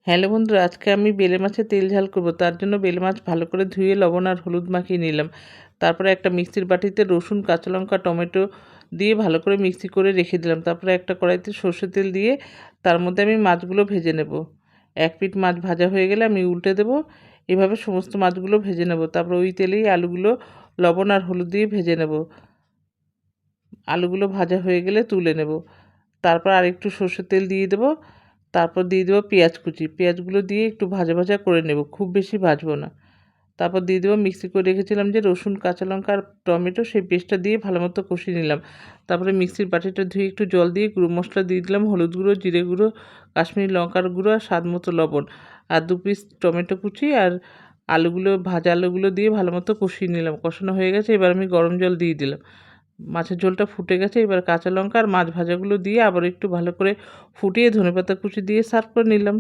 Hello বন্ধুরা, আজকে আমি বেলে মাছের তেল ঝাল করব। তার জন্য বেলে মাছ ভালো করে ধুয়ে লবণ আর হলুদ মাখিয়ে নিলাম। তারপরে একটা মিক্সির বাটিতে রসুন, কাঁচা লঙ্কা, টমেটো দিয়ে ভালো করে মিক্সি করে রেখে দিলাম। তারপরে একটা কড়াইতে সর্ষের তেল দিয়ে তার মধ্যে আমি মাছগুলো ভেজে নেব। এক পিঠ মাছ ভাজা হয়ে গেলে আমি উল্টে দেব। এভাবে সমস্ত মাছগুলো ভেজে নেব। তারপর ওই তেলেই আলুগুলো লবণ আর হলুদ দিয়ে ভেজে নেব। আলুগুলো ভাজা হয়ে গেলে তুলে নেব। তারপর আরেকটু সর্ষের তেল দিয়ে দেবো। তারপর দিয়ে দেবো পেঁয়াজ কুচি। পেঁয়াজগুলো দিয়ে একটু ভাজা ভাজা করে নেব, খুব বেশি ভাজবো না। তারপর দিয়ে দেবো মিক্সি করে রেখেছিলাম যে রসুন, কাঁচা লঙ্কা আর টমেটো, সেই পেস্টটা দিয়ে ভালো মতো কষিয়ে নিলাম। তারপরে মিক্সির বাটিটা ধুয়ে একটু জল দিয়ে গুঁড়ো মশলা দিয়ে দিলাম, হলুদ গুঁড়ো, জিরে গুঁড়ো, কাশ্মীরি লঙ্কার গুঁড়ো আর স্বাদ মতো লবণ, আর 2 পিস টমেটো কুচি আর ভাজা আলুগুলো দিয়ে ভালো মতো কষিয়ে নিলাম। কষানো হয়ে গেছে, এবার আমি গরম জল দিয়ে দিলাম। মাছের ঝোলটা ফুটে গেছে, এবার কাঁচা লঙ্কা আর মাছ ভাজাগুলো দিয়ে আবার একটু ভালো করে ফুটিয়ে ধনেপাতা কুচি দিয়ে সার্ভ করে নিলাম।